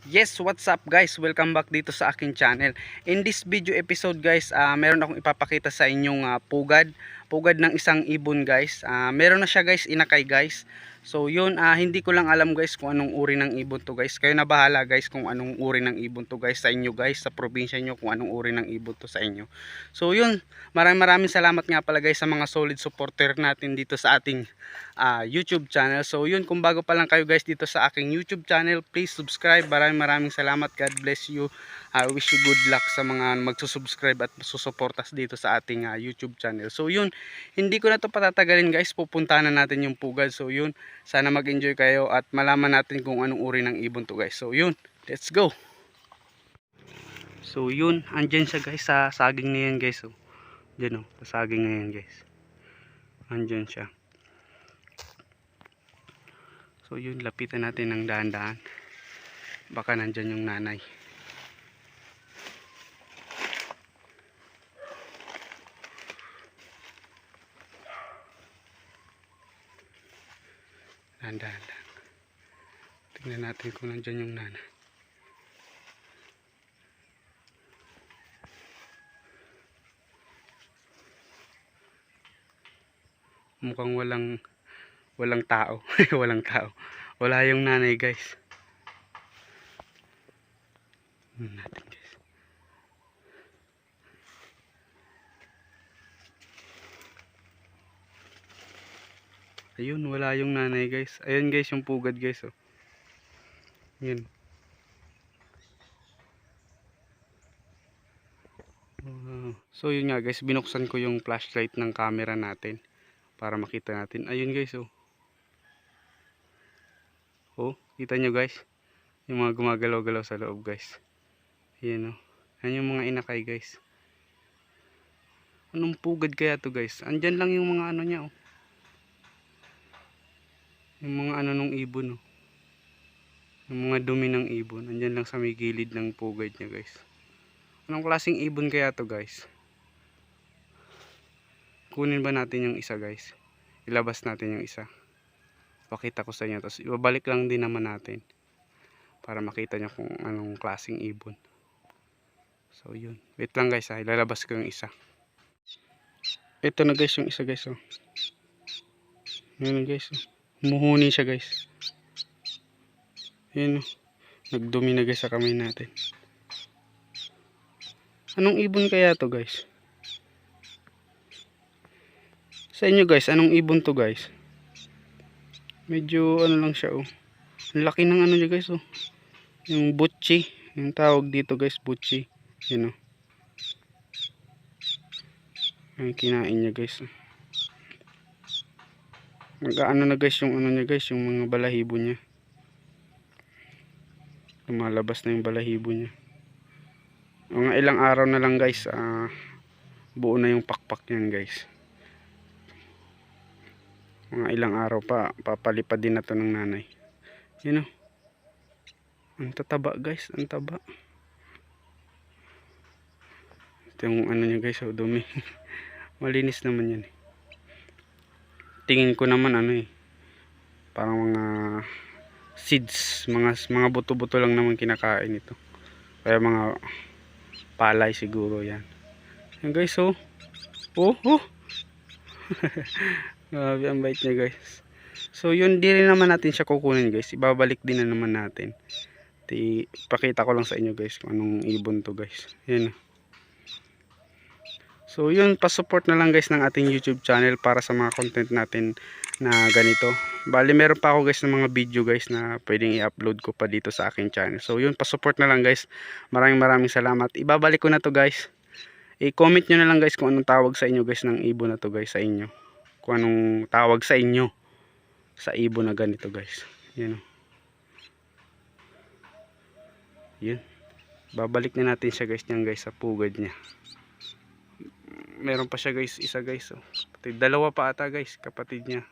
Yes, what's up guys? Welcome back dito sa aking channel. In this video episode guys, meron akong ipapakita sa inyong pugad ng isang ibon guys. Meron na siya guys, inakay guys. So yun, hindi ko lang alam guys kung anong uri ng ibon to guys. Kayo na bahala guys kung anong uri ng ibon to guys sa inyo guys, sa probinsya nyo kung anong uri ng ibon to sa inyo. So yun, maraming salamat nga pala guys sa mga solid supporter natin dito sa ating YouTube channel. So yun, kung bago pa lang kayo guys dito sa aking YouTube channel, please subscribe. Maraming salamat. God bless you. I wish you good luck sa mga magsusubscribe at susuportas dito sa ating YouTube channel. So yun, hindi ko na to patatagalin guys. Pupuntahan na natin yung pugad. So yun, sana mag-enjoy kayo at malaman natin kung anong uri ng ibon to guys. So yun, let's go. So yun, andyan siya guys sa saging na yan guys. So, dyan sa saging na yan guys. Andyan siya. So yun, lapitan natin ng dahan-dahan. Baka nandyan yung nanay. Dahan-dahan lang. Tingnan natin kung nandyan yung nanay. Mukhang walang tao. Walang tao. Wala yung nanay guys. Natin guys. Ayun, wala yung nanay guys. Ayun guys yung pugad guys. Oh. Yun. So yun nga guys, binuksan ko yung flashlight ng camera natin para makita natin. Ayun guys oh. Oh, kita nyo guys. Yung mga gumagalaw-galaw sa loob guys. Ayan oh. Ayan yung mga inakay guys. Anong pugad kaya to guys? Andyan lang yung mga ano niya oh. Yung mga ano nung ibon oh. Yung mga dumi ng ibon. Andyan lang sa may gilid ng pugad niya guys. Anong klaseng ibon kaya to guys? Kunin ba natin yung isa guys? Ilabas natin yung isa. Pakita ko sa inyo. Tapos ibabalik lang din naman natin. Para makita nyo kung anong klaseng ibon. So yun. Wait lang guys ha. Ilalabas ko yung isa. Ito na guys yung isa guys oh. Yun guys oh. Humuhuni siya guys. Yun oh. Nagdumi na guys sa kamay natin. Anong ibon kaya to guys? Sa inyo guys, anong ibon to guys? Medyo ano lang siya oh. Ang laki ng ano niya guys oh. Yung butchi. Yung tawag dito guys, butchi. Yun oh. Ay, kinain niya guys oh. Nag-ano na guys yung ano niya guys, yung mga balahibo niya. Lumalabas na yung balahibo niya. Mga ilang araw na lang guys, buo na yung pakpak niyan guys. Mga ilang araw pa, papalipad din na to ng nanay. Yun o. Ang tataba guys, ang taba. Ito yung ano niya guys, dumi. Malinis naman yan. Tingin ko naman ano parang mga seeds, mga buto-buto lang naman kinakain ito. Kaya mga palay siguro yan. Yan guys oh. Oh. Grabe ang bait niya guys. So yun, di rin naman natin siya kukunin guys. Ibabalik din na naman natin. Pakita ko lang sa inyo guys kung anong ibon to guys. Yan. So yun, pa-support na lang guys ng ating YouTube channel para sa mga content natin na ganito. Bali meron pa ako guys ng mga video guys na pwedeng i-upload ko pa dito sa aking channel. So yun, pa-support na lang guys. Maraming salamat. Ibabalik ko na to guys. I-comment nyo na lang guys kung anong tawag sa inyo guys ng ibon na to guys sa inyo. Kung anong tawag sa inyo sa ibon na ganito guys. Yan o. Yun. Babalik na natin siya guys niyan guys sa pugad niya. Meron pa siya guys, isa guys oh. Dalawa pa ata guys, kapatid niya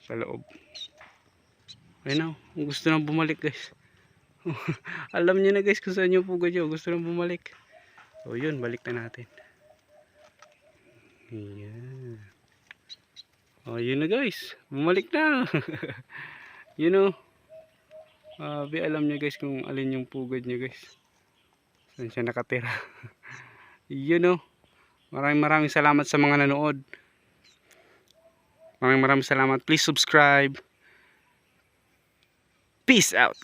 sa loob. Ayun o, gusto nang bumalik guys. Alam niyo na guys kung saan yung pugad niyo, gusto nang bumalik. So yun, balik na natin. Ayan. Oh, yun na guys. Bumalik na. Yun o. Alam niya guys kung alin yung pugad niya guys. Saan siya nakatira. Yun o. Maraming salamat sa mga nanood. Maraming salamat. Please subscribe. Peace out.